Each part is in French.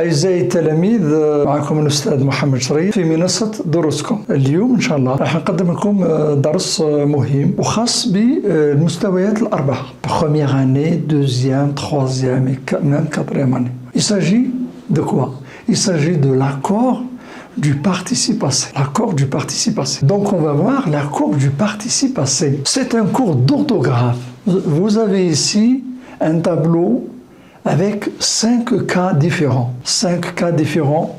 أعزائي التلاميذ، معكم الأستاذ محمد شريف في منصة دروسكم. اليوم إن شاء الله راح نقدم لكم درس مهم وخاص بالمستويات الأربعة: première année, deuxième, troisième et même quatrième année. Il s'agit de quoi? Il s'agit de l'accord du participe passé. L'accord du participe passé. Donc on va voir l'accord du participe passé. C'est un cours d'orthographe. Vous avez ici un tableau avec 5 cas différents. 5 cas différents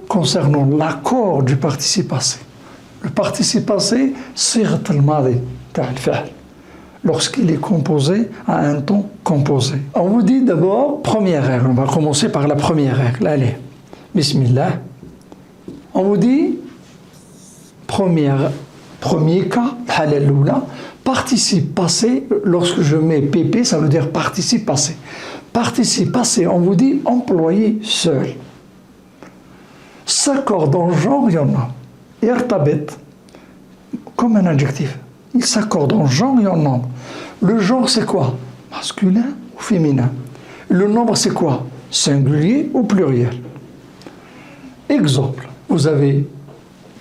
concernant l'accord du participe passé. Le participe passé, صيغة الماضي تاع الفعل, lorsqu'il est composé à un temps composé. On vous dit d'abord, première règle, on va commencer par la première règle. Allez, Bismillah. On vous dit, premier cas, participe passé, lorsque je mets PP, ça veut dire participe passé. Participe passé, on vous dit employé seul. S'accorde en genre, il y en a. Irtabit, comme un adjectif. Il s'accorde en genre et en nombre. Le genre, c'est quoi? Masculin ou féminin? Le nombre, c'est quoi? Singulier ou pluriel? Exemple, vous avez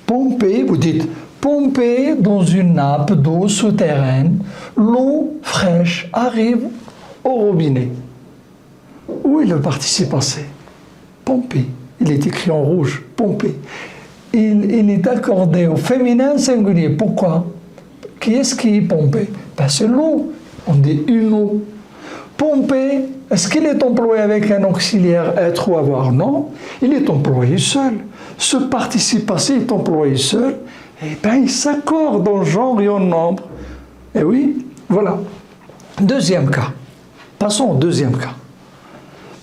pompé, vous dites pomper dans une nappe d'eau souterraine, l'eau fraîche arrive au robinet. Où est le participe passé? Pomper. Il est écrit en rouge, pomper. Il est accordé au féminin singulier. Pourquoi? Qui est-ce qui est pompé? Ben, c'est l'eau. On dit une eau. Pomper, est-ce qu'il est employé avec un auxiliaire être ou avoir? Non, il est employé seul. Ce participe passé est employé seul. Et bien, il s'accorde en genre et en nombre. Et oui, voilà. Deuxième cas. Passons au deuxième cas.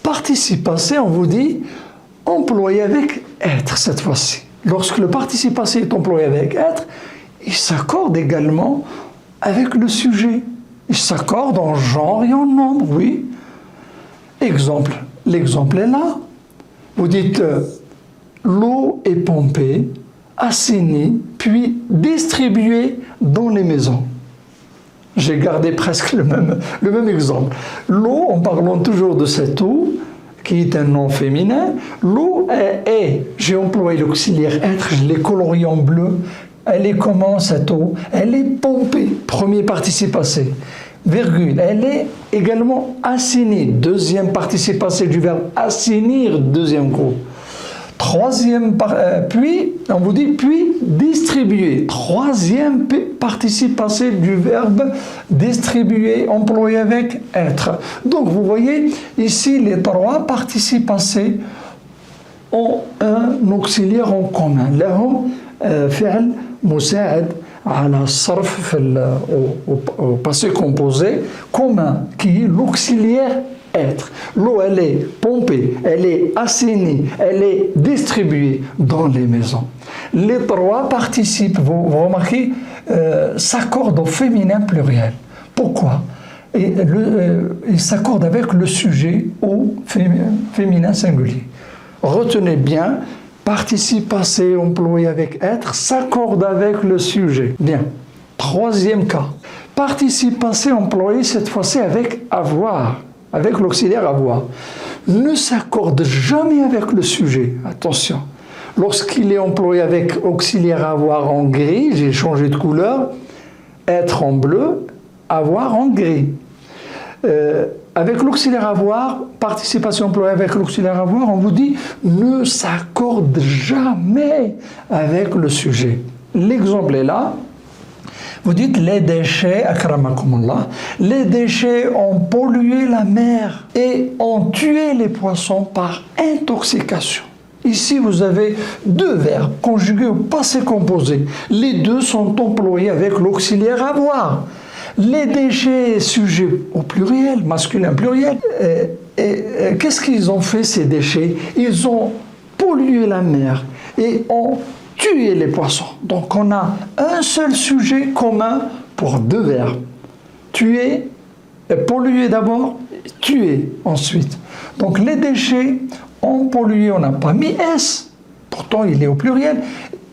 Participe passé, on vous dit employé avec être cette fois-ci. Lorsque le participe passé est employé avec être, il s'accorde également avec le sujet. Il s'accorde en genre et en nombre, oui. Exemple, l'exemple est là. Vous dites l'eau est pompée, assainie, puis distribuée dans les maisons. J'ai gardé presque le même exemple. L'eau, en parlant toujours de cette eau, qui est un nom féminin, l'eau est, j'ai employé l'auxiliaire être, je l'ai colorié en bleu. Elle est comment cette eau? Elle est pompée, premier participe passé. Virgule, elle est également assainie, deuxième participe passé du verbe assainir, deuxième groupe. Troisième, puis, on vous dit, puis distribuer, troisième participe passé du verbe distribuer, employé avec être. Donc vous voyez ici les 3 participes passés ont un auxiliaire en commun. لهم فعل مساعد على الصرف au passé composé commun qui est l'auxiliaire être. L'eau, elle est pompée, elle est assainie, elle est distribuée dans les maisons. Les 3 participes, vous remarquez, s'accordent au féminin pluriel. Pourquoi? Ils s'accordent avec le sujet au féminin singulier. Retenez bien, participe passé employé avec être s'accorde avec le sujet. Bien. Troisième cas. Participe passé employé cette fois-ci avec avoir, avec l'auxiliaire avoir, ne s'accorde jamais avec le sujet. Attention. Lorsqu'il est employé avec auxiliaire avoir en gris, j'ai changé de couleur, être en bleu, avoir en gris. Avec l'auxiliaire avoir, participation employée avec l'auxiliaire avoir, on vous dit ne s'accorde jamais avec le sujet. L'exemple est là. Vous dites les déchets, akramakumullah, les déchets ont pollué la mer et ont tué les poissons par intoxication. Ici, vous avez 2 verbes conjugués au passé composé. Les 2 sont employés avec l'auxiliaire avoir. Les déchets, sujet au pluriel, masculin pluriel. Qu'est-ce qu'ils ont fait ces déchets? Ils ont pollué la mer et ont tué les poissons. Donc on a un seul sujet commun pour 2 verbes. Tuer, polluer d'abord, tuer ensuite. Donc les déchets ont pollué, on n'a pas mis S, pourtant il est au pluriel.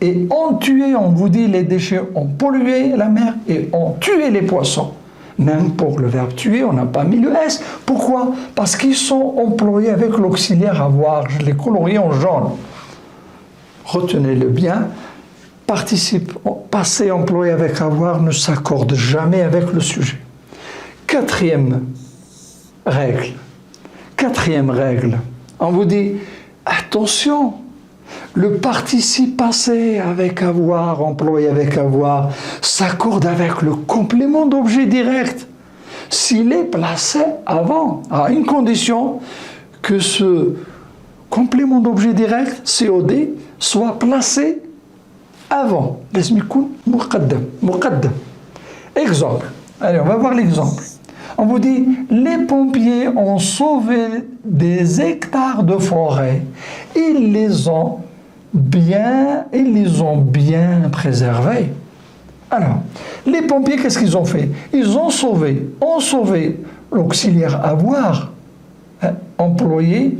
Et ont tué, on vous dit les déchets ont pollué la mer et ont tué les poissons. Même pour le verbe tuer, on n'a pas mis le S. Pourquoi? Parce qu'ils sont employés avec l'auxiliaire avoir. Je l'ai colorié en jaune. Retenez-le bien. Participe passé employé avec avoir ne s'accorde jamais avec le sujet. Quatrième règle. On vous dit, attention, le participe passé avec avoir, employé avec avoir, s'accorde avec le complément d'objet direct s'il est placé avant, à une condition que ce complément d'objet direct, COD, soit placé avant. Exemple. Allez, on va voir l'exemple. On vous dit, les pompiers ont sauvé des hectares de forêt. Ils les ont bien préservés. Alors, les pompiers, qu'est-ce qu'ils ont fait? Ils ont sauvé l'auxiliaire avoir, employé,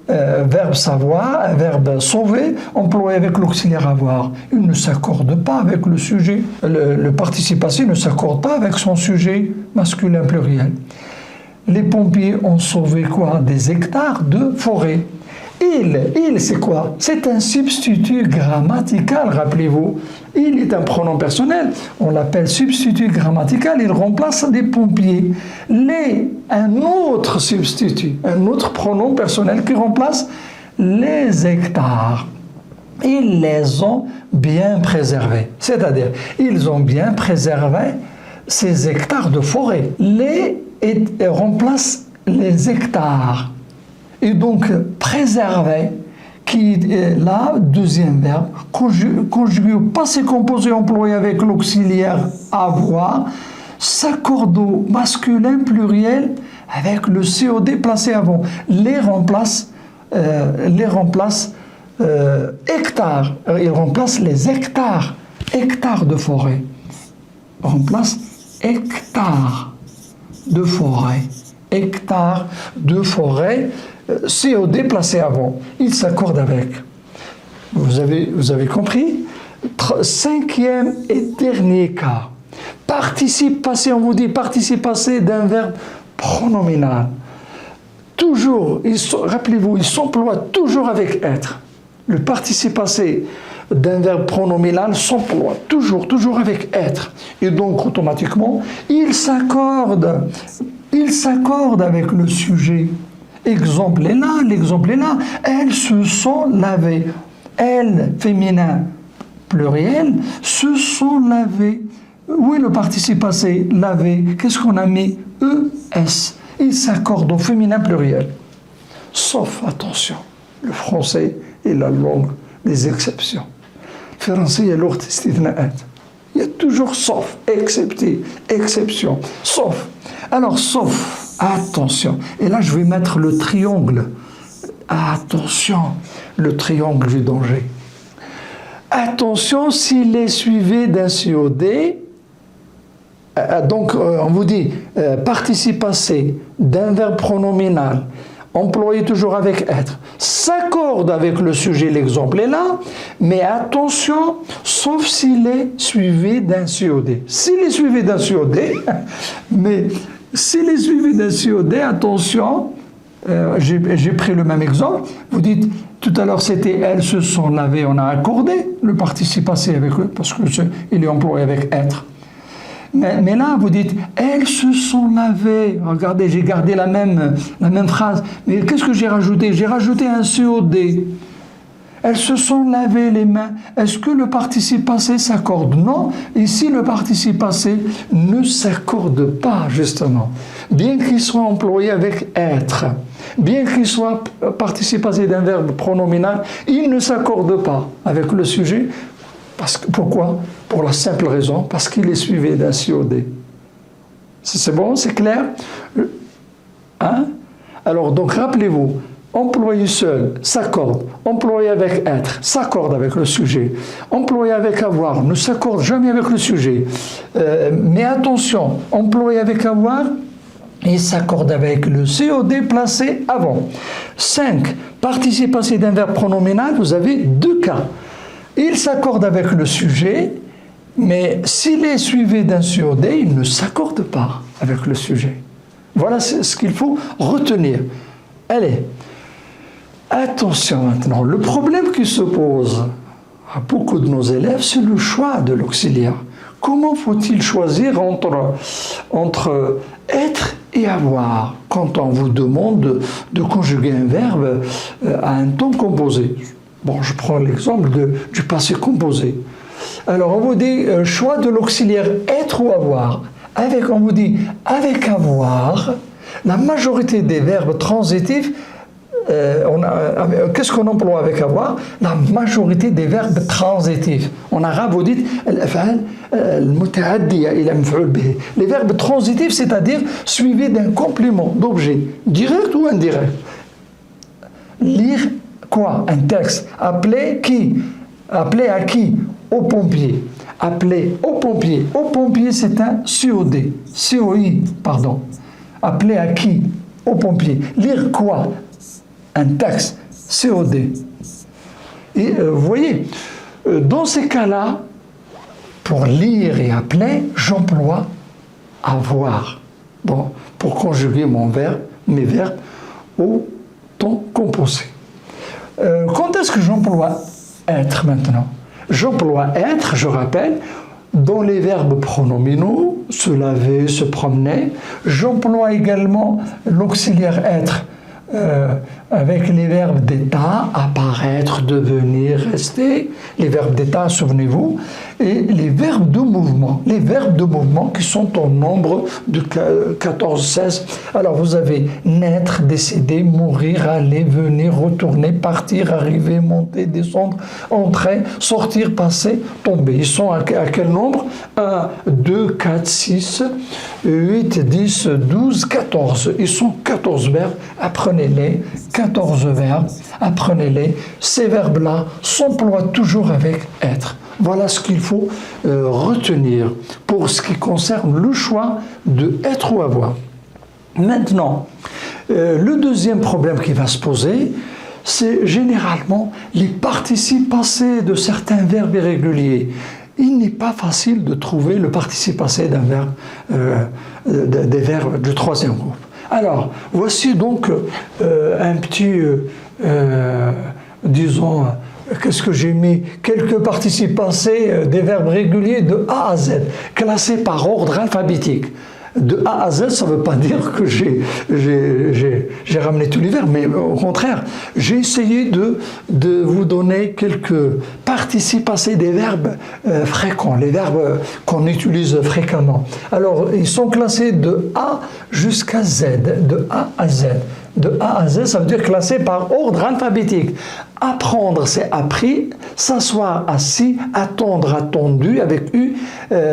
verbe savoir, verbe sauver, employé avec l'auxiliaire avoir. Il ne s'accorde pas avec le sujet. Le participe passé ne s'accorde pas avec son sujet masculin pluriel. Les pompiers ont sauvé quoi? Des hectares de forêt. Il, c'est quoi? C'est un substitut grammatical, rappelez-vous. Il est un pronom personnel. On l'appelle substitut grammatical. Il remplace les pompiers. Un autre substitut, un autre pronom personnel qui remplace les hectares. Ils les ont bien préservés. C'est-à-dire, ils ont bien préservé ces hectares de forêt. Remplace les hectares. Et donc, préserver, qui est là, deuxième verbe, conjugué au passé composé employé avec l'auxiliaire avoir, s'accorde au masculin pluriel avec le COD placé avant. Les remplace hectares. Il remplace les hectares de forêt. Remplace hectares de forêt. Hectares de forêt. COD placé avant, il s'accorde avec. Vous avez compris? Cinquième et dernier cas. Participe passé, on vous dit participe passé d'un verbe pronominal. Toujours, rappelez-vous, il s'emploie toujours avec être. Le participe passé d'un verbe pronominal s'emploie toujours avec être. Et donc, automatiquement, il s'accorde avec le sujet. L'exemple est là. Elles se sont lavées. Elles, féminin, pluriel, se sont lavées. Où est le participe passé? Lavé. Qu'est-ce qu'on a mis? ES. Il s'accorde au féminin pluriel. Sauf, attention, le français est la langue des exceptions. Le français est l'autre istithna'at. Il y a toujours sauf, excepté, exception, sauf. Alors, sauf. Attention, et là je vais mettre le triangle. Attention, le triangle du danger. Attention s'il est suivi d'un COD. Donc on vous dit participe passé d'un verbe pronominal employé toujours avec être, s'accorde avec le sujet, l'exemple est là, mais attention, sauf s'il est suivi d'un COD. S'il est suivi d'un COD, mais s'il est suivi d'un COD, attention, j'ai pris le même exemple, vous dites, tout à l'heure c'était elles se sont lavées, on a accordé le participe passé avec eux, parce qu'il est employé avec être. Mais là, vous dites, elles se sont lavées. Regardez, j'ai gardé la même phrase. Mais qu'est-ce que j'ai rajouté? J'ai rajouté un COD. Elles se sont lavées les mains. Est-ce que le participe passé s'accorde? Non. Ici, le participe passé ne s'accorde pas, justement. Bien qu'il soit employé avec être, bien qu'il soit participe passé d'un verbe pronominal, il ne s'accorde pas avec le sujet. Pourquoi? Pour la simple raison, parce qu'il est suivi d'un COD. C'est bon, c'est clair? Hein? Alors, donc, rappelez-vous, employé seul s'accorde, employé avec être s'accorde avec le sujet, employé avec avoir ne s'accorde jamais avec le sujet. Mais attention, employé avec avoir, il s'accorde avec le COD placé avant. 5. Participe passé d'un verbe pronominal, vous avez deux cas. Il s'accorde avec le sujet, mais s'il est suivi d'un COD, il ne s'accorde pas avec le sujet. Voilà ce qu'il faut retenir. Allez, attention maintenant. Le problème qui se pose à beaucoup de nos élèves, c'est le choix de l'auxiliaire. Comment faut-il choisir entre être et avoir quand on vous demande de conjuguer un verbe à un temps composé? Bon, je prends l'exemple du passé composé. Alors, on vous dit choix de l'auxiliaire être ou avoir. On vous dit avec avoir, la majorité des verbes transitifs, qu'est-ce qu'on emploie avec avoir? La majorité des verbes transitifs. En arabe, vous dites les verbes transitifs, c'est-à-dire suivis d'un complément d'objet, direct ou indirect. Lire quoi? Un texte. Appeler qui? Appeler à qui? Au pompier. Appeler au pompier. Au pompier, c'est un COD. COI, pardon. Appeler à qui? Au pompier. Lire quoi? Un texte. COD. Et vous voyez, dans ces cas-là, pour lire et appeler, j'emploie avoir. Bon, pour conjuguer mes verbes au temps composé. Quand est-ce que j'emploie être maintenant? J'emploie être, je rappelle, dans les verbes pronominaux, se laver, se promener. J'emploie également l'auxiliaire être avec les verbes d'état, apparaître, devenir, rester, les verbes d'état, souvenez-vous, et les verbes de mouvement. Les verbes de mouvement qui sont au nombre de 14-16. Alors vous avez naître, décéder, mourir, aller, venir, retourner, partir, arriver, monter, descendre, entrer, sortir, passer, tomber. Ils sont à quel nombre? 1, 2, 4, 6, 8, 10, 12, 14. Ils sont 14 verbes. Apprenez-les. 14 verbes, apprenez-les. Ces verbes-là s'emploient toujours avec être. Voilà ce qu'il faut retenir pour ce qui concerne le choix de être ou avoir. Maintenant, le deuxième problème qui va se poser, c'est généralement les participes passés de certains verbes irréguliers. Il n'est pas facile de trouver le participe passé d'un verbe, des verbes du troisième groupe. Alors, voici donc un petit, disons, qu'est-ce que j'ai mis? Quelques participes passés des verbes réguliers de A à Z, classés par ordre alphabétique. De A à Z, ça ne veut pas dire que j'ai ramené tous les verbes, mais au contraire, j'ai essayé de vous donner quelques participes passés des verbes fréquents, les verbes qu'on utilise fréquemment. Alors, ils sont classés de A jusqu'à Z, de A à Z. De A à Z, ça veut dire classé par ordre alphabétique. Apprendre, c'est appris. S'asseoir, assis. Attendre, attendu, avec U.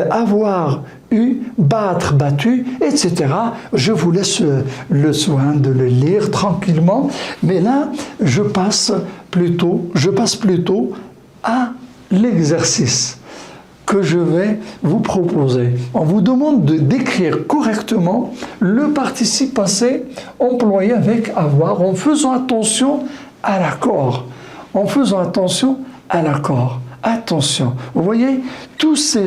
Avoir, eu. Battre, battu, etc. Je vous laisse le soin de le lire tranquillement. Mais là, je passe plutôt à l'exercice que je vais vous proposer. On vous demande de décrire correctement le participe passé employé avec avoir en faisant attention à l'accord. En faisant attention à l'accord. Attention. Vous voyez, tous ces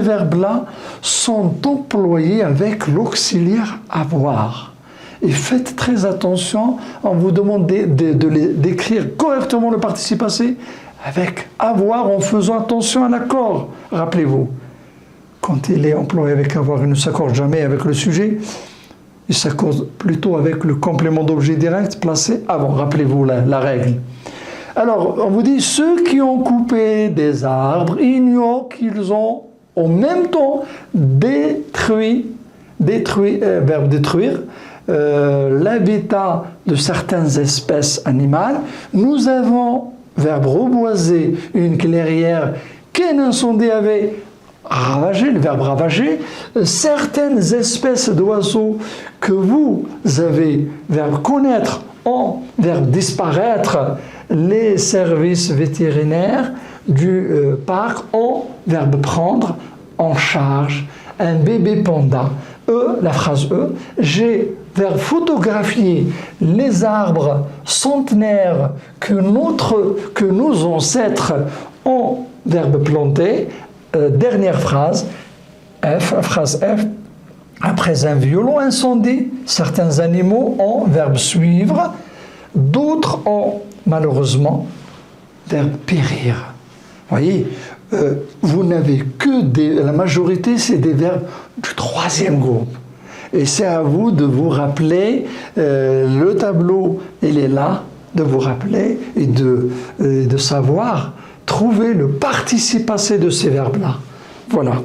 verbes-là sont employés avec l'auxiliaire avoir. Et faites très attention, on vous demande d'écrire correctement le participe passé avec avoir en faisant attention à l'accord. Rappelez-vous, quand il est employé avec avoir, il ne s'accorde jamais avec le sujet, il s'accorde plutôt avec le complément d'objet direct placé avant. Rappelez-vous la règle. Alors, on vous dit, ceux qui ont coupé des arbres ignorent qu'ils ont en même temps détruit, verbe détruire, l'habitat de certaines espèces animales. Nous avons verbe reboiser une clairière qu'un incendie avait ravagé, le verbe ravager, certaines espèces d'oiseaux que vous avez, verbe connaître, en verbe disparaître, les services vétérinaires du parc, en verbe prendre, en charge, un bébé panda, la phrase j'ai verbe photographier les arbres centenaires que nos ancêtres ont verbe planter, dernière phrase F, Après un violent incendie, certains animaux ont verbe suivre, d'autres ont malheureusement verbe périr. Vous voyez, vous n'avez que la majorité, c'est des verbes du troisième groupe. Et c'est à vous de vous rappeler, le tableau, il est là, de vous rappeler et de savoir trouver le participe passé de ces verbes-là. Voilà.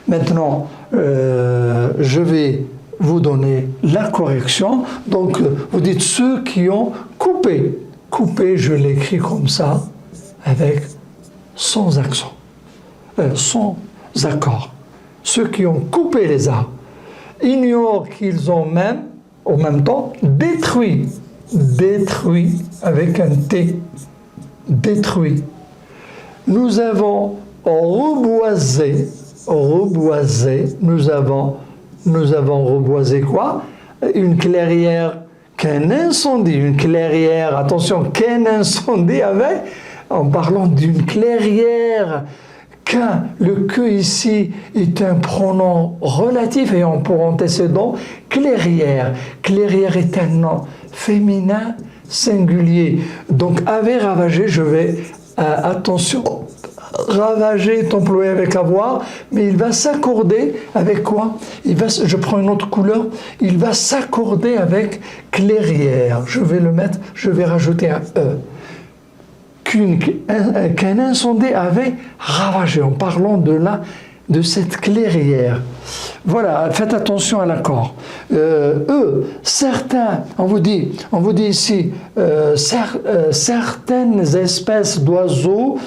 Maintenant, je vais vous donner la correction. Donc, vous dites ceux qui ont coupé. Coupé, je l'écris comme ça, avec sans accent, sans accord. Ceux qui ont coupé les arbres ignorent qu'ils ont même, en même temps, détruit. Détruit avec un T. Détruit. Nous avons reboisé. Reboisé. Nous avons reboisé quoi? Une clairière qu'un incendie. Une clairière, attention, qu'un incendie avait, en parlant d'une clairière, qu'un, le que ici est un pronom relatif et en pour antécédent, clairière. Clairière est un nom féminin singulier. Donc, avait ravagé, je vais, attention, ravager est employé avec avoir, mais il va s'accorder avec quoi? Je prends une autre couleur, il va s'accorder avec clairière. Je vais le mettre, je vais rajouter un E. Qu'un incendie avait ravagé, en parlant de cette clairière. Voilà, faites attention à l'accord. Certains, on vous dit ici, certaines espèces d'oiseaux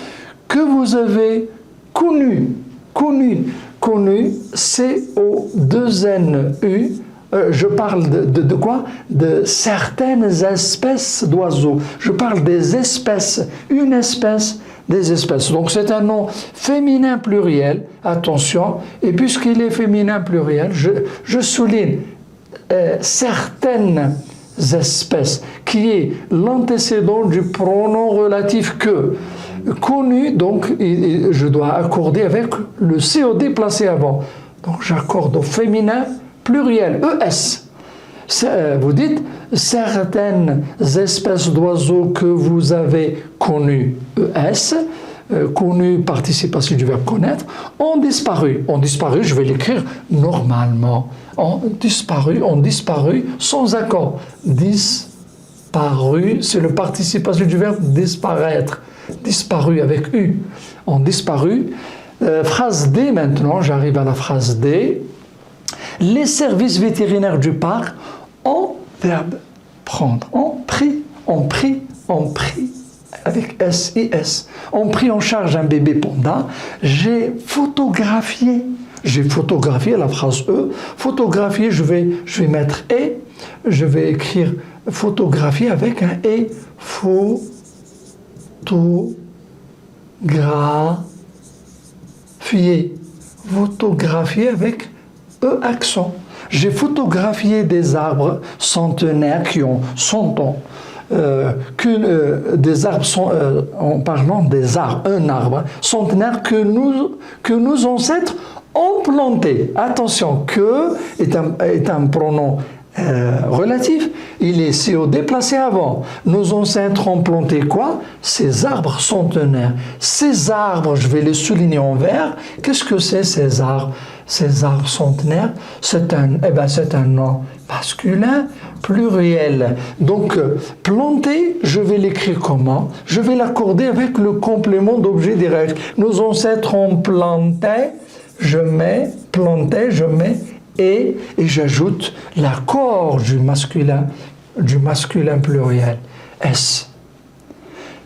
que vous avez connues, C-O-2-N-U, je parle de quoi? De certaines espèces d'oiseaux. Je parle des espèces, une espèce, des espèces. Donc c'est un nom féminin pluriel, attention, et puisqu'il est féminin pluriel, je souligne certaines espèces, qui est l'antécédent du pronom relatif que. Connu, donc je dois accorder avec le COD placé avant. Donc j'accorde au féminin pluriel, ES. Vous dites certaines espèces d'oiseaux que vous avez connues, ES, connu participe passé du verbe connaître, ont disparu. Ont disparu, je vais l'écrire normalement. Ont disparu sans accord. Disparu, c'est le participe passé du verbe disparaître. Disparu avec U. Ont disparu. Phrase D maintenant, j'arrive à la phrase D. Les services vétérinaires du parc ont verbe prendre. Ont pris, avec S-I-S. Ont pris en charge un bébé panda. J'ai photographié la phrase E. Photographié, je vais mettre E. Je vais écrire photographier avec un E. Photographier avec E accent. J'ai photographié des arbres centenaires qui ont 100 ans. Des arbres sont, en parlant des arbres, un arbre centenaire que nos ancêtres ont planté. Attention, que est un pronom relatif, il est COD placé avant. Nos ancêtres ont planté quoi? Ces arbres centenaires. Ces arbres, je vais les souligner en vert. Qu'est-ce que c'est ces arbres? Ces arbres centenaires, c'est un nom masculin pluriel. Donc, planter, je vais l'écrire comment? Je vais l'accorder avec le complément d'objet direct. Nos ancêtres ont planté, je mets et j'ajoute l'accord du masculin pluriel, S.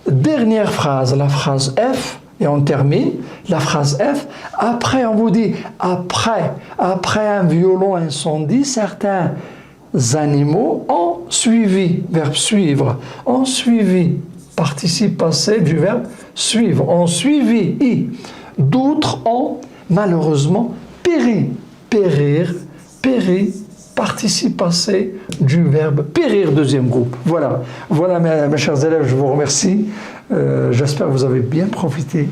Dernière phrase, la phrase F, et on termine, la phrase F, après on vous dit, après un violent incendie, certains animaux ont suivi, verbe suivre, ont suivi, participe passé du verbe suivre, ont suivi, I. D'autres ont malheureusement péri. Périr, participe passé du verbe périr, deuxième groupe. Voilà mes chers élèves, je vous remercie. J'espère que vous avez bien profité.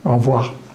Au revoir.